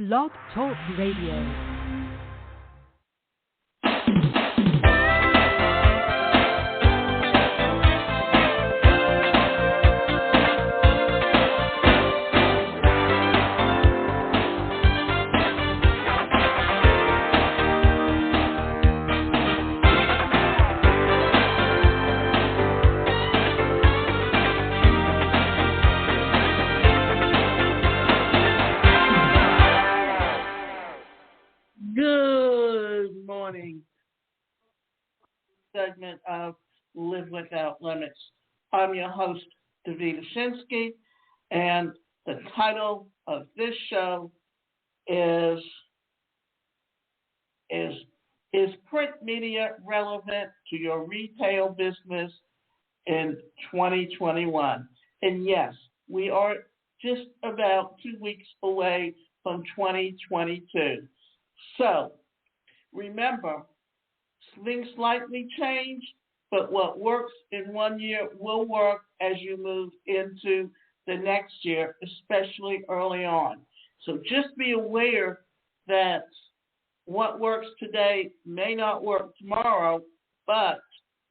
Blog Talk Radio. Segment of Live Without Limits. I'm your host, Davida Shinsky, and the title of this show is print media relevant to your retail business in 2021? And yes, we are just about 2 weeks away from 2022. So remember, things slightly change, but what works in 1 year will work as you move into the next year, especially early on. So just be aware that what works today may not work tomorrow, but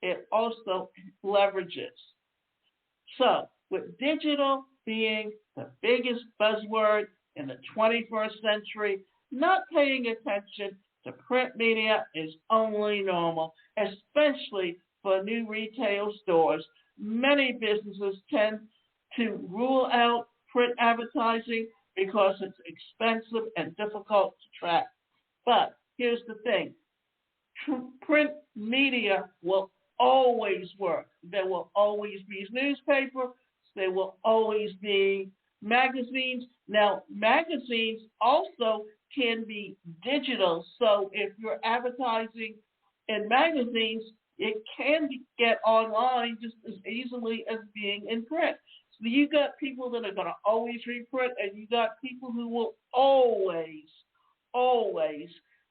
it also leverages. So with digital being the biggest buzzword in the 21st century, not paying attention to print media is only normal, especially for new retail stores. Many businesses tend to rule out print advertising because it's expensive and difficult to track. But here's the thing. Print media will always work. There will always be newspapers. There will always be magazines. Now, magazines also can be digital. So if you're advertising in magazines, it can get online just as easily as being in print. So you got people that are going to always reprint, and you got people who will always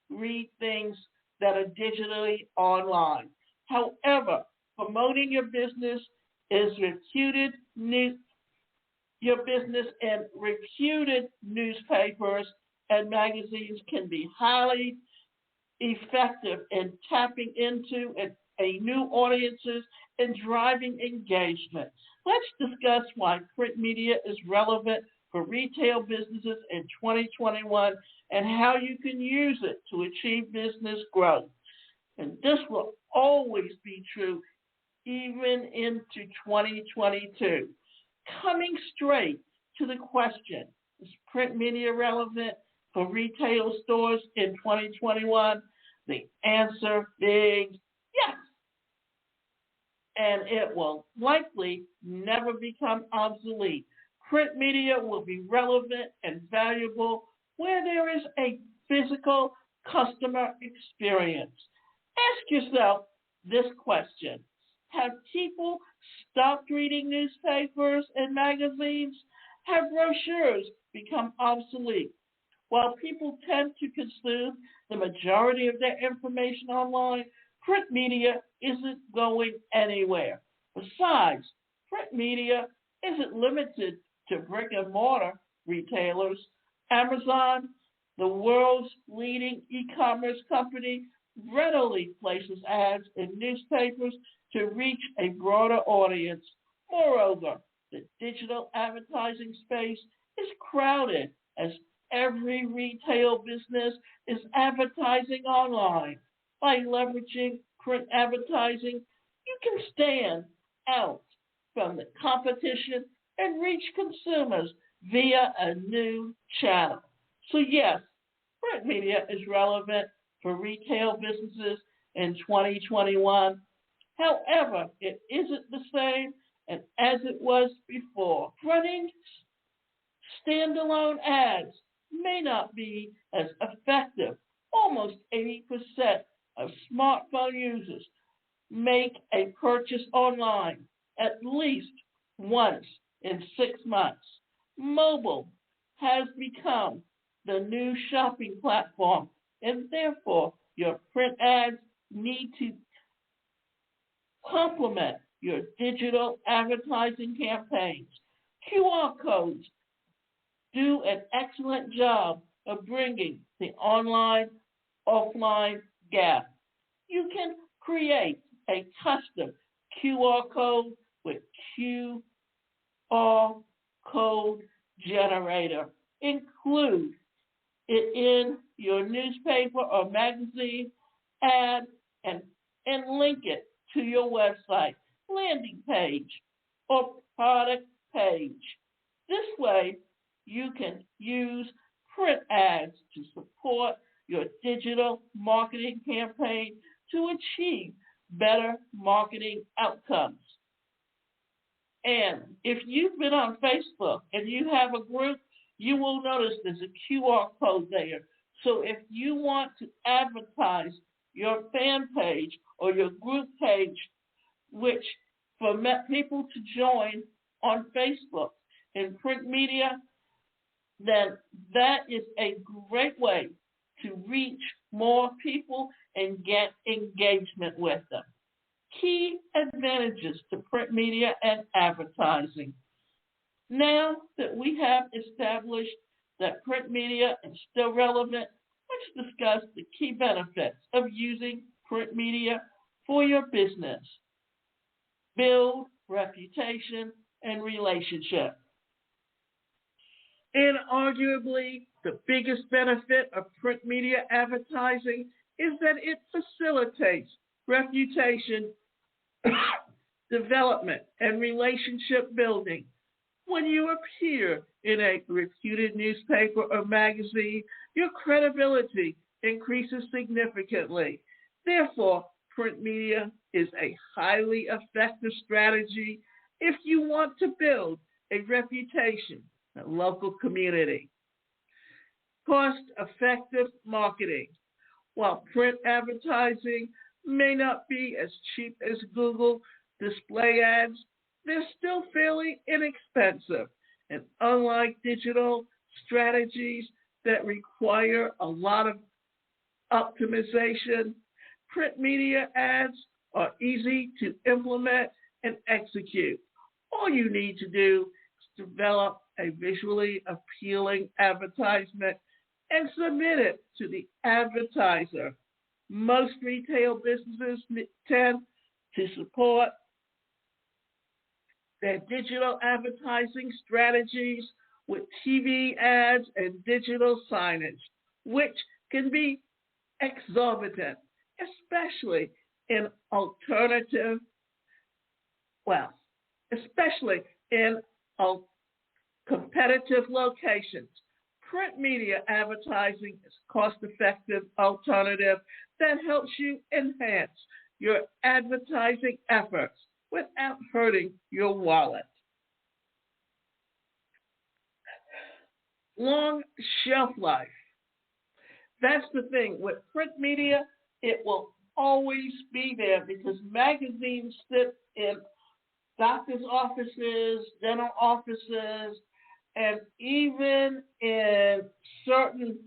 read things that are digitally online. However, promoting your business is reputed your business and reputed newspapers and magazines can be highly effective in tapping into a new audiences and driving engagement. Let's discuss why print media is relevant for retail businesses in 2021 and how you can use it to achieve business growth. And this will always be true even into 2022. Coming straight to the question, is print media relevant for retail stores in 2021? The answer is yes. And it will likely never become obsolete. Print media will be relevant and valuable where there is a physical customer experience. Ask yourself this question. Have people stopped reading newspapers and magazines? Have brochures become obsolete? While people tend to consume the majority of their information online, print media isn't going anywhere. Besides, print media isn't limited to brick and mortar retailers. Amazon, the world's leading e-commerce company, readily places ads in newspapers to reach a broader audience. Moreover, the digital advertising space is crowded as every retail business is advertising online. By leveraging print advertising, you can stand out from the competition and reach consumers via a new channel. So yes, print media is relevant for retail businesses in 2021. However, it isn't the same as it was before. Running standalone ads may not be as effective. Almost 80% of smartphone users make a purchase online at least once in 6 months. Mobile has become the new shopping platform, and therefore your print ads need to complement your digital advertising campaigns. QR codes do an excellent job of bringing the online offline gap. You can create a custom QR code with QR code generator. Include it in your newspaper or magazine ad and link it to your website, landing page, or product page. This way, you can use print ads to support your digital marketing campaign to achieve better marketing outcomes. And if you've been on Facebook and you have a group, you will notice there's a QR code there. So if you want to advertise your fan page or your group page, which for people to join on Facebook in print media, then that is a great way to reach more people and get engagement with them. Key advantages to print media and advertising. Now that we have established that print media is still relevant, let's discuss the key benefits of using print media for your business. Build reputation and relationship. Inarguably, the biggest benefit of print media advertising is that it facilitates reputation development and relationship building. When you appear in a reputed newspaper or magazine, your credibility increases significantly. Therefore, print media is a highly effective strategy if you want to build a reputation in a local community. Cost-effective marketing. While print advertising may not be as cheap as Google display ads, they're still fairly inexpensive. And unlike digital strategies that require a lot of optimization, print media ads are easy to implement and execute. All you need to do is develop a visually appealing advertisement and submit it to the advertiser. Most retail businesses tend to support their digital advertising strategies with TV ads and digital signage, which can be exorbitant, especially in competitive locations. Print media advertising is a cost-effective alternative that helps you enhance your advertising efforts without hurting your wallet. Long shelf life. That's the thing. With print media, it will always be there because magazines sit in doctor's offices, dental offices, and even in certain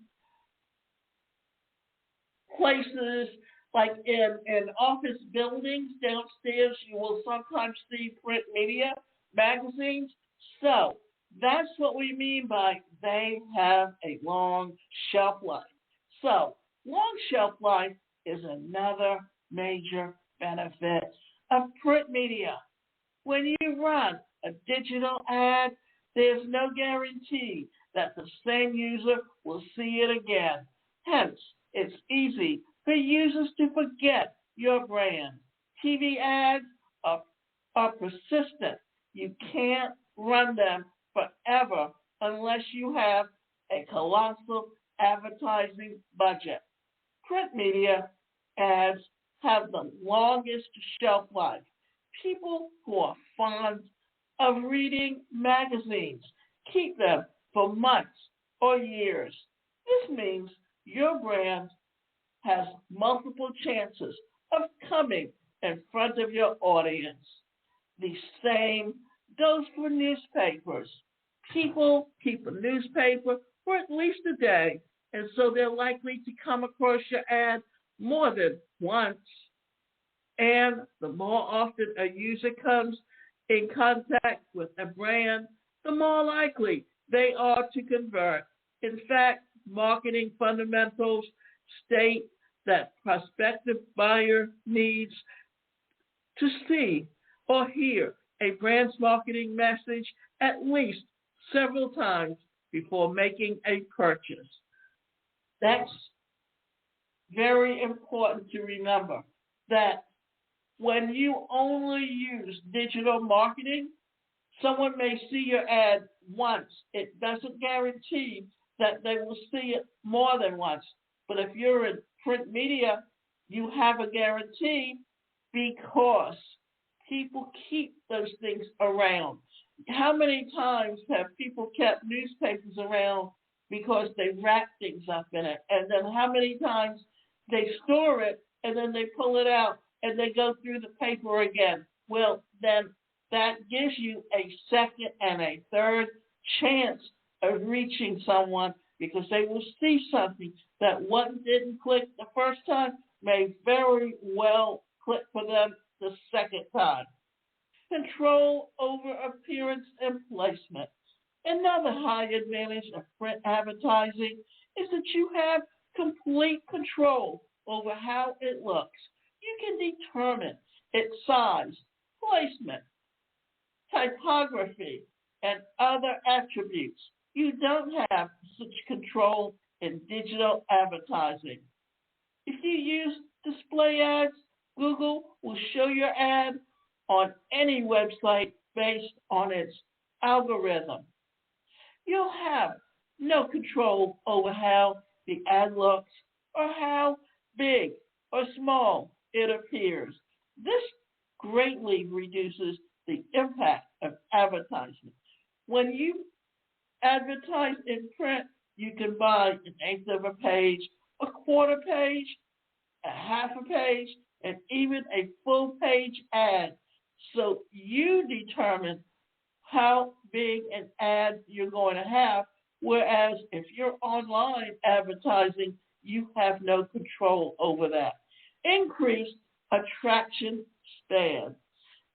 places, like in office buildings downstairs, you will sometimes see print media magazines. So that's what we mean by they have a long shelf life. So long shelf life is another major benefit of print media. When you run a digital ad, there's no guarantee that the same user will see it again. Hence, it's easy for users to forget your brand. TV ads are persistent. You can't run them forever unless you have a colossal advertising budget. Print media ads have the longest shelf life. People who are fond of reading magazines keep them for months or years. This means your brand has multiple chances of coming in front of your audience. The same goes for newspapers. People keep a newspaper for at least a day, and so they're likely to come across your ad more than once. And the more often a user comes in contact with a brand, the more likely they are to convert. In fact, marketing fundamentals state that prospective buyer needs to see or hear a brand's marketing message at least several times before making a purchase. That's very important to remember that when you only use digital marketing, someone may see your ad once. It doesn't guarantee that they will see it more than once. But if you're in print media, you have a guarantee because people keep those things around. How many times have people kept newspapers around because they wrap things up in it? And then how many times they store it and then they pull it out and they go through the paper again? Well, then that gives you a second and a third chance of reaching someone because they will see something that one didn't click the first time may very well click for them the second time. Control over appearance and placement. Another high advantage of print advertising is that you have complete control over how it looks. You can determine its size, placement, typography, and other attributes. You don't have such control in digital advertising. If you use display ads, Google will show your ad on any website based on its algorithm. You'll have no control over how the ad looks or how big or small it appears. This greatly reduces the impact of advertisement. When you advertise in print, you can buy an eighth of a page, a quarter page, a half a page, and even a full page ad. So you determine how big an ad you're going to have, whereas if you're online advertising, you have no control over that. Increased attraction span.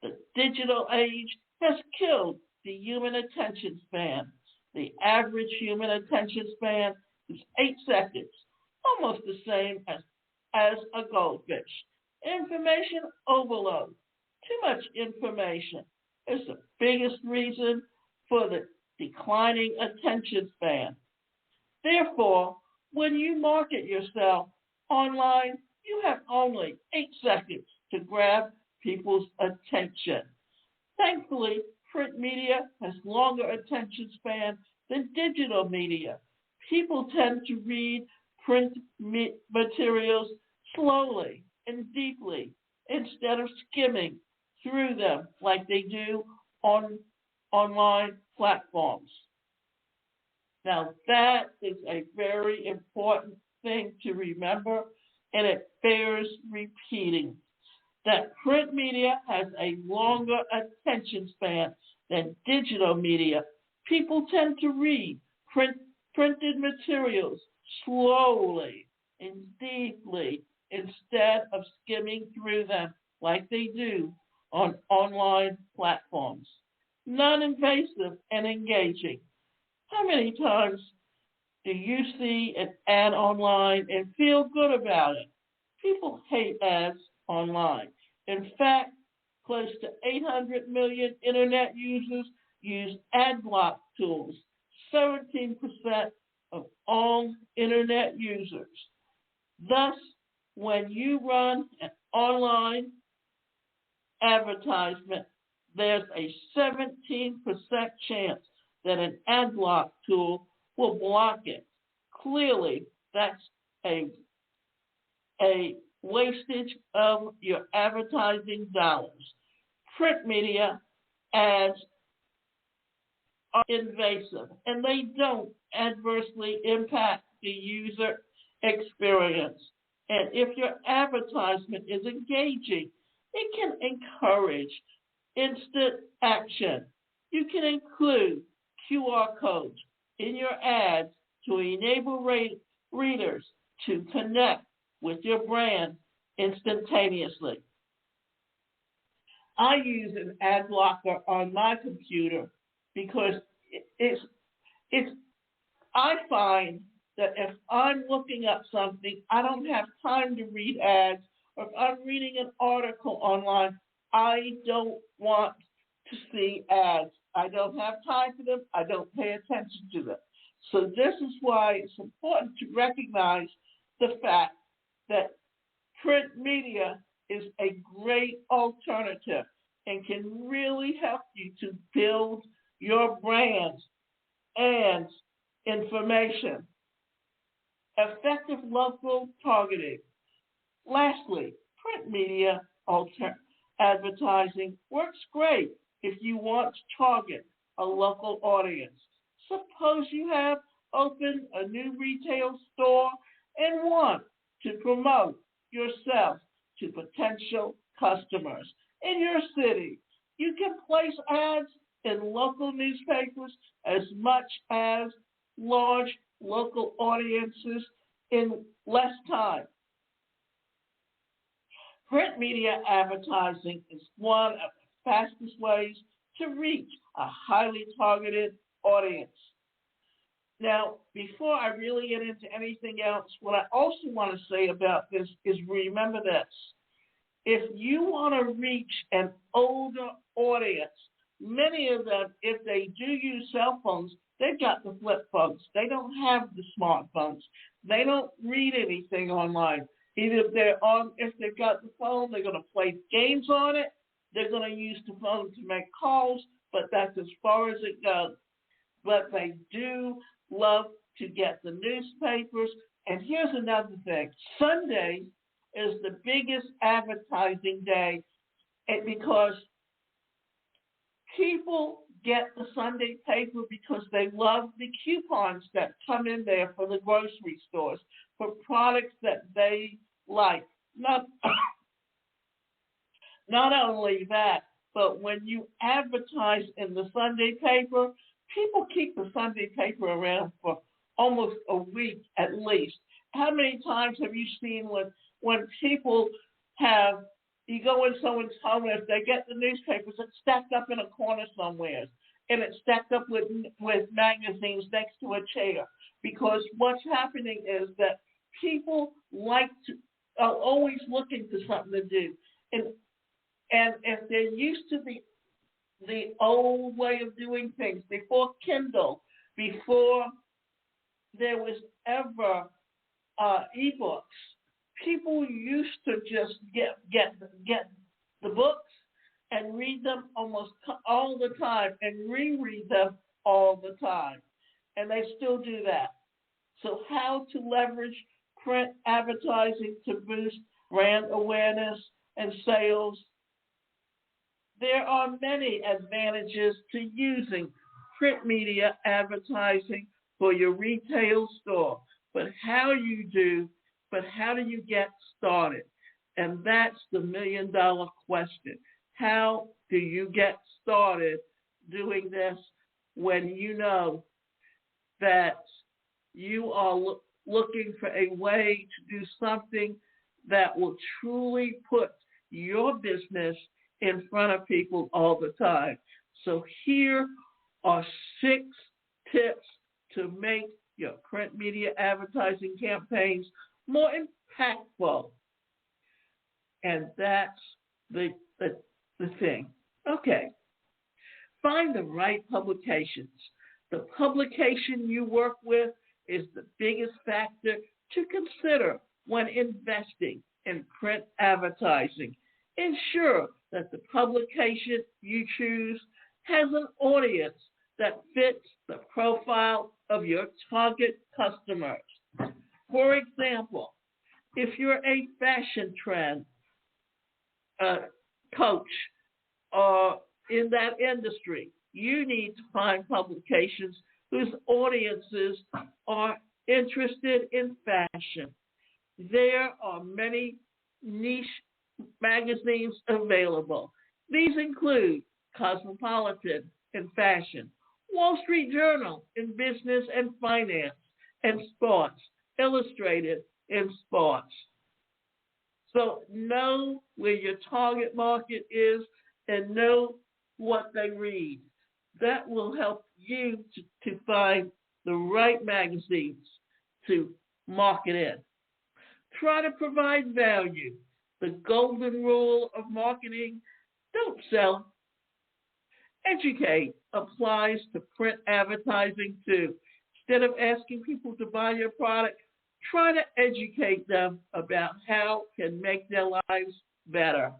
The digital age has killed the human attention span. The average human attention span is 8 seconds, almost the same as a goldfish. Information overload. Too much information is the biggest reason for the declining attention span. Therefore, when you market yourself online, you have only 8 seconds to grab people's attention. Thankfully, print media has longer attention span than digital media. People tend to read print materials slowly and deeply instead of skimming through them like they do on online platforms. Now that is a very important thing to remember, and it bears repeating that print media has a longer attention span than digital media. People tend to read printed materials slowly and deeply instead of skimming through them like they do on online platforms. Non-invasive and engaging. How many times do you see an ad online and feel good about it? People hate ads online. In fact, close to 800 million internet users use ad block tools, 17% of all internet users. Thus, when you run an online advertisement, there's a 17% chance that an ad block tool will block it. Clearly, that's a wastage of your advertising dollars. Print media ads are invasive and they don't adversely impact the user experience. And if your advertisement is engaging, it can encourage instant action. You can include QR codes in your ads to enable readers to connect with your brand instantaneously. I use an ad blocker on my computer because I find that if I'm looking up something, I don't have time to read ads, or if I'm reading an article online, I don't want to see ads. I don't have time for them. I don't pay attention to them. So this is why it's important to recognize the fact that print media is a great alternative and can really help you to build your brand and information. Effective local targeting. Lastly, print media advertising works great if you want to target a local audience. Suppose you have opened a new retail store and want to promote yourself to potential customers in your city. You can place ads in local newspapers as much as large local audiences in less time. Print media advertising is one of the fastest ways to reach a highly targeted audience. Now, before I really get into anything else, what I also want to say about this is remember this. If you want to reach an older audience, many of them, if they do use cell phones, they've got the flip phones. They don't have the smartphones. They don't read anything online. Either if they've got the phone, they're going to play games on it. They're going to use the phone to make calls, but that's as far as it goes. But they do love to get the newspapers. And here's another thing. Sunday is the biggest advertising day because people get the Sunday paper because they love the coupons that come in there for the grocery stores for products that they like. Not only that, but when you advertise in the Sunday paper, people keep the Sunday paper around for almost a week at least. How many times have you seen when people you go in someone's home, and if they get the newspapers, it's stacked up in a corner somewhere, and it's stacked up with magazines next to a chair. Because what's happening is that people are always looking for something to do. And if they're used to the old way of doing things, before Kindle, before there was ever ebooks, people used to just get the books and read them almost all the time and reread them all the time. And they still do that. So how to leverage print advertising to boost brand awareness and sales? There are many advantages to using print media advertising for your retail store. But how do you get started? And that's the $1,000,000 question. How do you get started doing this when you know that you are looking for a way to do something that will truly put your business in front of people all the time? So here are 6 tips to make your print media advertising campaigns more impactful. And that's the thing. Okay. Find the right publications. The publication you work with is the biggest factor to consider when investing in print advertising. Ensure that the publication you choose has an audience that fits the profile of your target customers. For example, if you're a fashion trend coach or in that industry, you need to find publications whose audiences are interested in fashion. There are many niche magazines available. These include Cosmopolitan in fashion, Wall Street Journal in business and finance and sports, Illustrated in sports. So know where your target market is and know what they read. That will help you to find the right magazines to market in. Try to provide value. The golden rule of marketing: don't sell. Educate applies to print advertising too. Instead of asking people to buy your product, try to educate them about how it can make their lives better.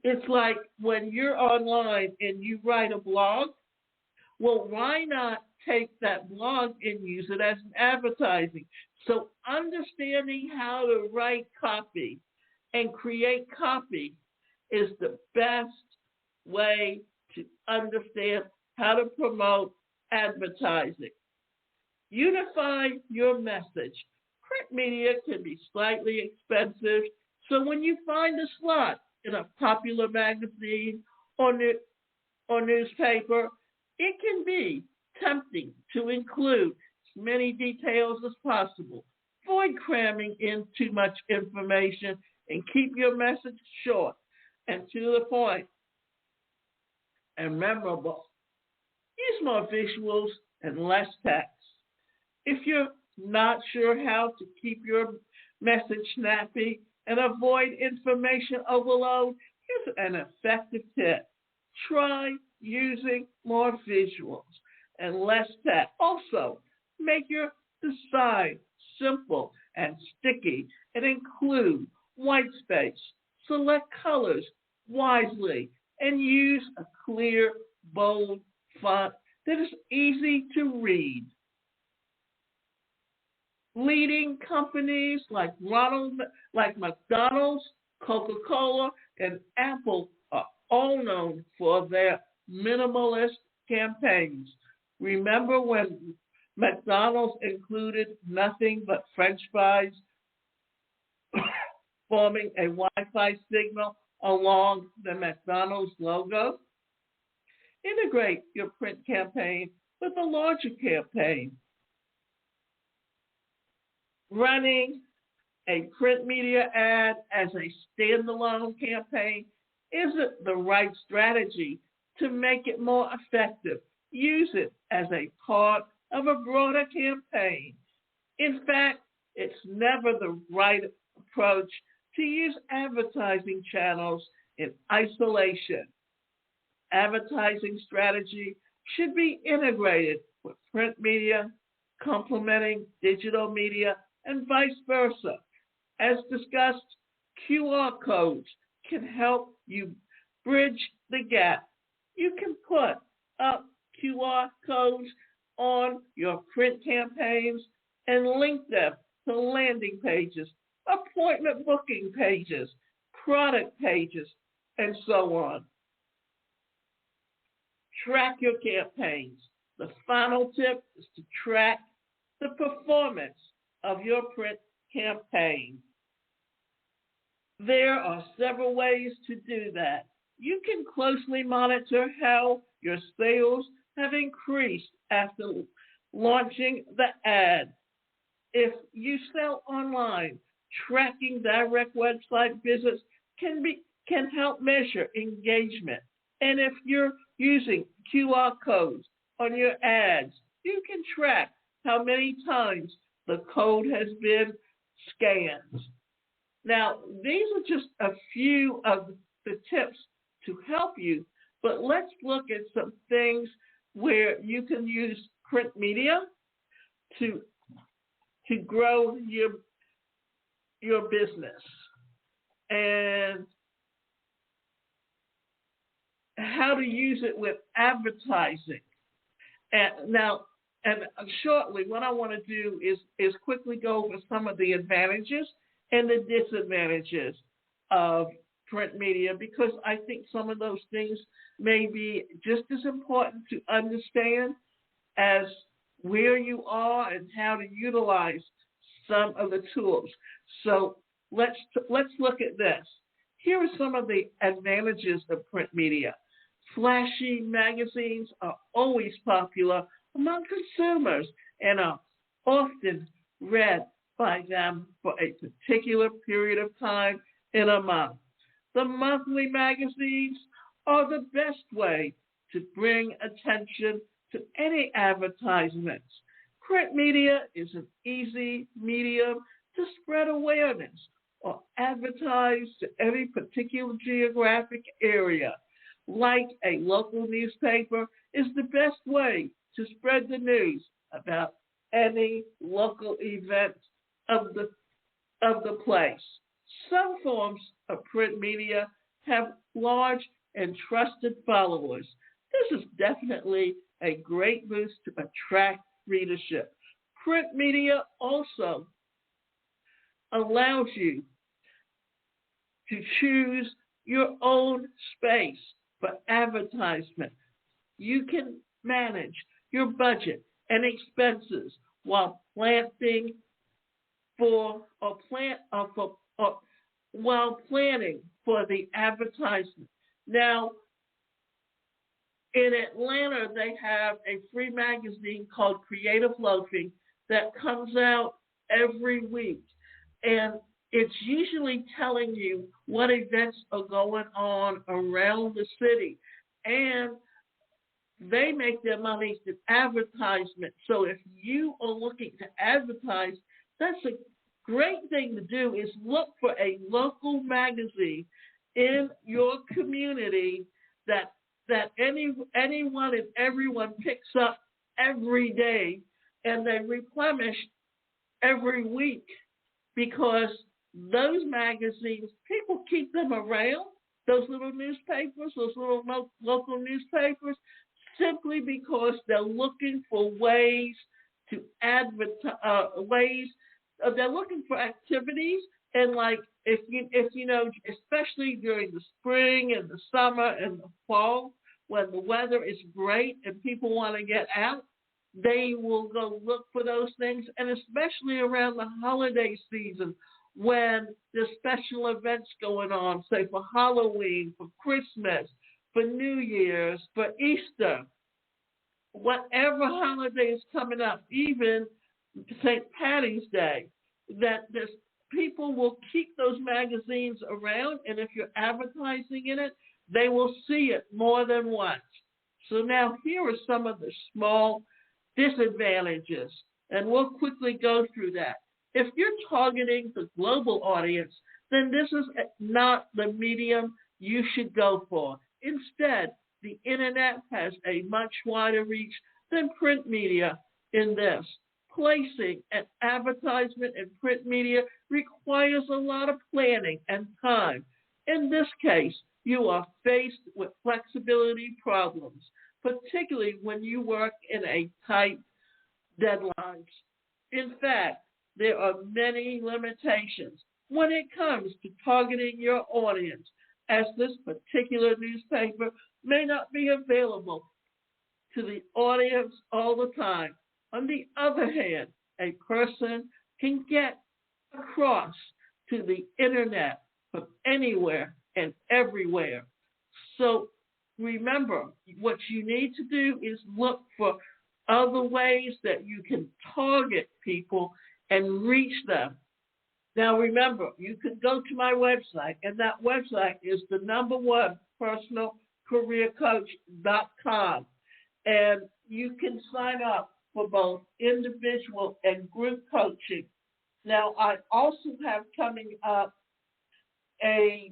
It's like when you're online and you write a blog. Well, why not take that blog and use it as an advertising? So understanding how to write copy and create copy is the best way to understand how to promote advertising. Unify your message. Print media can be slightly expensive, so when you find a slot in a popular magazine or newspaper, it can be tempting to include as many details as possible. Avoid cramming in too much information and keep your message short and to the point and memorable. Use more visuals and less text. If you're not sure how to keep your message snappy and avoid information overload, here's an effective tip. Try using more visuals and less text. Also, make your design simple and sticky and include white space. Select colors wisely and use a clear, bold font that is easy to read. Leading companies like McDonald's, Coca-Cola, and Apple are all known for their minimalist campaigns. Remember when McDonald's included nothing but French fries forming a Wi-Fi signal along the McDonald's logo? Integrate your print campaign with a larger campaign. Running a print media ad as a standalone campaign isn't the right strategy to make it more effective. Use it as a part of a broader campaign. In fact, it's never the right approach to use advertising channels in isolation. Advertising strategy should be integrated with print media, complementing digital media, and vice versa. As discussed, QR codes can help you bridge the gap. You can put up QR codes on your print campaigns and link them to landing pages, appointment booking pages, product pages, and so on. Track your campaigns. The final tip is to track the performance of your print campaign. There are several ways to do that. You can closely monitor how your sales have increased after launching the ad. If you sell online, tracking direct website visits can help measure engagement. And if you're using QR codes on your ads, you can track how many times the code has been scanned. Now, these are just a few of the tips to help you, but let's look at some things where you can use print media to grow your business, and how to use it with advertising. And shortly, what I want to do is quickly go over some of the advantages and the disadvantages of print media, because I think some of those things may be just as important to understand as where you are and how to utilize some of the tools. So let's look at this. Here are some of the advantages of print media. Flashy magazines are always popular among consumers and are often read by them for a particular period of time in a month. The monthly magazines are the best way to bring attention to any advertisements. Print media is an easy medium to spread awareness or advertise to any particular geographic area. Like a local newspaper is the best way to spread the news about any local event of the place. Some forms of print media have large and trusted followers. This is definitely a great boost to attract readership. Print media also allows you to choose your own space for advertisement. You can manage your budget and expenses while planning for or plan or while planning for the advertisement. Now, in Atlanta, they have a free magazine called Creative Loafing that comes out every week. And it's usually telling you what events are going on around the city. And they make their money through advertisement. So if you are looking to advertise, that's a great thing to do is look for a local magazine in your community that anyone and everyone picks up every day and they replenish every week, because those magazines, people keep them around, those little newspapers, those little local newspapers, simply because they're looking for ways to advertise, they're looking for activities. And like if you know, especially during the spring and the summer and the fall, when the weather is great and people want to get out, they will go look for those things. And especially around the holiday season, when there's special events going on, say for Halloween, for Christmas, for New Year's, for Easter, whatever holiday is coming up, even St. Patty's Day, that there's people will keep those magazines around, and if you're advertising in it, they will see it more than once. So now here are some of the small disadvantages, and we'll quickly go through that. If you're targeting the global audience, then this is not the medium you should go for. Instead, the internet has a much wider reach than print media in this. Placing an advertisement in print media requires a lot of planning and time. In this case, you are faced with flexibility problems, particularly when you work in a tight deadlines. In fact, there are many limitations when it comes to targeting your audience, as this particular newspaper may not be available to the audience all the time. On the other hand, a person can get across to the internet from anywhere and everywhere. So remember, what you need to do is look for other ways that you can target people and reach them. Now remember, you can go to my website, and that website is the #1 personalcareercoach.com. And you can sign up for both individual and group coaching. Now, I also have coming up a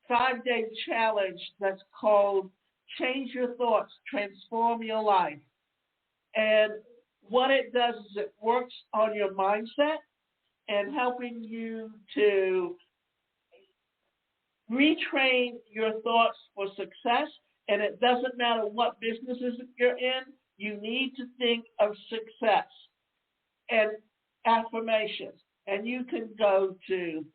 5-day challenge that's called Change Your Thoughts, Transform Your Life. And what it does is it works on your mindset and helping you to retrain your thoughts for success. And it doesn't matter what businesses you're in, you need to think of success and affirmations. And you can go to,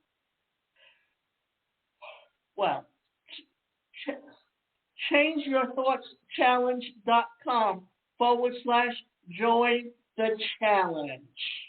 changeyourthoughtschallenge.com /join the challenge.